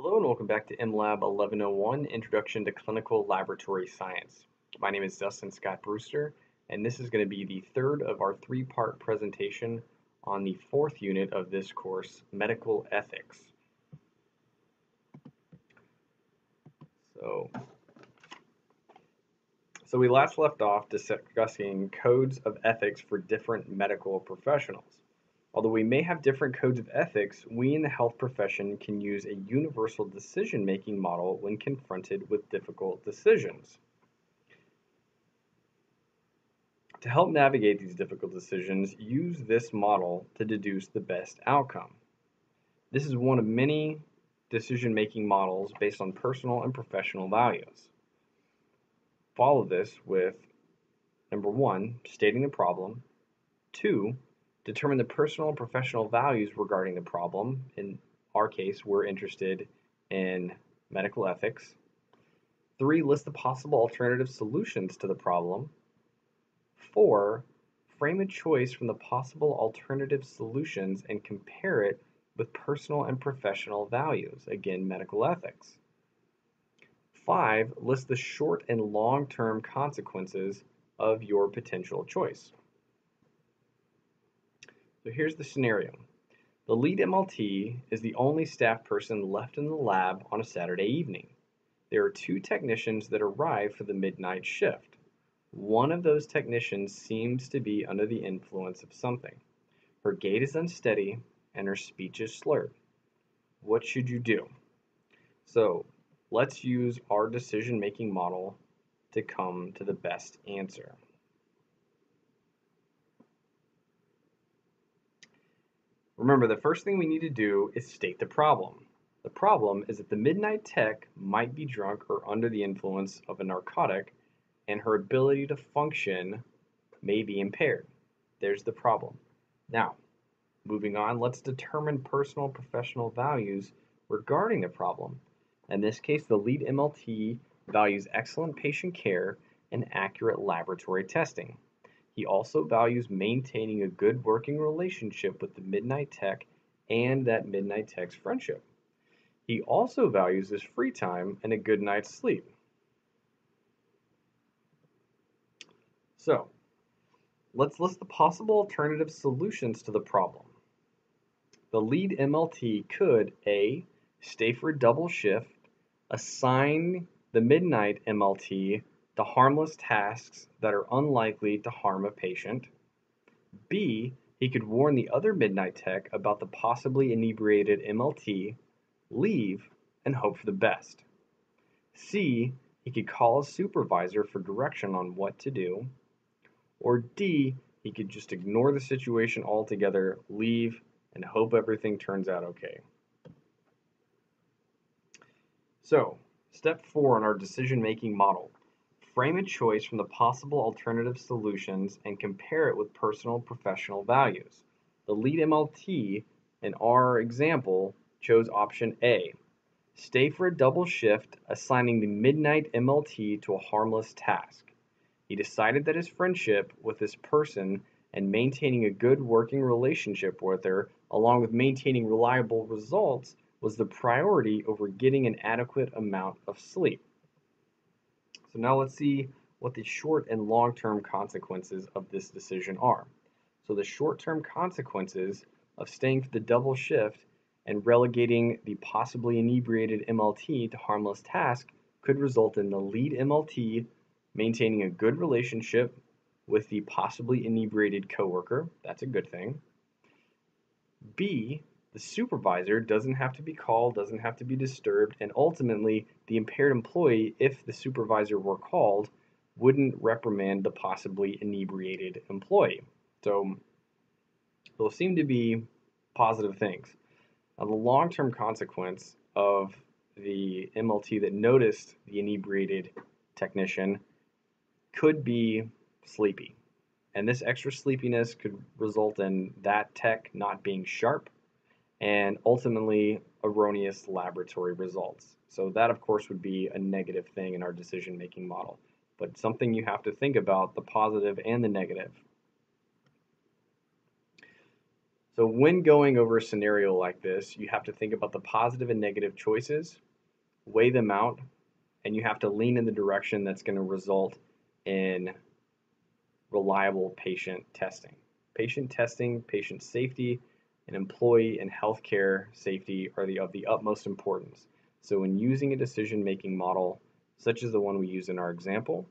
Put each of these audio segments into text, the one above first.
Hello and welcome back to MLab 1101, Introduction to Clinical Laboratory Science. My name is Dustin Scott Brewster, and this is going to be the third of our three-part presentation on the fourth unit of this course, Medical Ethics. So we last left off discussing codes of ethics for different medical professionals. Although we may have different codes of ethics, we in the health profession can use a universal decision-making model when confronted with difficult decisions. To help navigate these difficult decisions, use this model to deduce the best outcome. This is one of many decision-making models based on personal and professional values. Follow this with number 1, stating the problem, 2, determine the personal and professional values regarding the problem. In our case, we're interested in medical ethics. 3, list the possible alternative solutions to the problem. 4, frame a choice from the possible alternative solutions and compare it with personal and professional values, again, medical ethics. 5, list the short and long-term consequences of your potential choice. So here's the scenario. The lead MLT is the only staff person left in the lab on a Saturday evening. There are 2 technicians that arrive for the midnight shift. One of those technicians seems to be under the influence of something. Her gait is unsteady and her speech is slurred. What should you do? So let's use our decision-making model to come to the best answer. Remember, the first thing we need to do is state the problem. The problem is that the midnight tech might be drunk or under the influence of a narcotic, and her ability to function may be impaired. There's the problem. Now, moving on, let's determine personal and professional values regarding the problem. In this case, the lead MLT values excellent patient care and accurate laboratory testing. He also values maintaining a good working relationship with the midnight tech and that midnight tech's friendship. He also values his free time and a good night's sleep. So, let's list the possible alternative solutions to the problem. The lead MLT could A, stay for a double shift, assign the midnight MLT to harmless tasks that are unlikely to harm a patient. B, he could warn the other midnight tech about the possibly inebriated MLT, leave, and hope for the best. C, he could call a supervisor for direction on what to do. Or D, he could just ignore the situation altogether, leave, and hope everything turns out okay. So, step 4 in our decision-making model. Frame a choice from the possible alternative solutions and compare it with personal and professional values. The lead MLT in our example chose option A. Stay for a double shift, assigning the midnight MLT to a harmless task. He decided that his friendship with this person and maintaining a good working relationship with her, along with maintaining reliable results, was the priority over getting an adequate amount of sleep. So now let's see what the short and long-term consequences of this decision are. So the short-term consequences of staying for the double shift and relegating the possibly inebriated MLT to harmless task could result in the lead MLT maintaining a good relationship with the possibly inebriated coworker. That's a good thing. B, the supervisor doesn't have to be called, doesn't have to be disturbed, and ultimately the impaired employee, if the supervisor were called, wouldn't reprimand the possibly inebriated employee. So those seem to be positive things. Now, the long-term consequence of the MLT that noticed the inebriated technician could be sleepy. And this extra sleepiness could result in that tech not being sharp and ultimately erroneous laboratory results. So that, of course, would be a negative thing in our decision-making model, but something you have to think about, the positive and the negative. So when going over a scenario like this, you have to think about the positive and negative choices, weigh them out, and you have to lean in the direction that's going to result in reliable patient testing. Patient testing, patient safety, and employee and healthcare safety are of the utmost importance. So when using a decision-making model, such as the one we use in our example,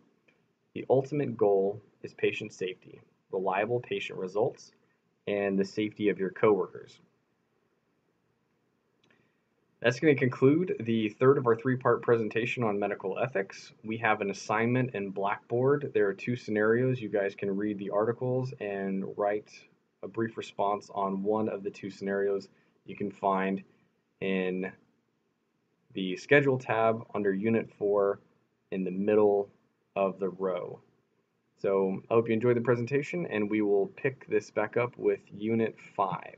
the ultimate goal is patient safety, reliable patient results, and the safety of your coworkers. That's going to conclude the third of our three-part presentation on medical ethics. We have an assignment in Blackboard. There are two scenarios. You guys can read the articles and write a brief response on one of the two scenarios you can find in the Schedule tab under Unit 4 in the middle of the row. So I hope you enjoyed the presentation, and we will pick this back up with Unit 5.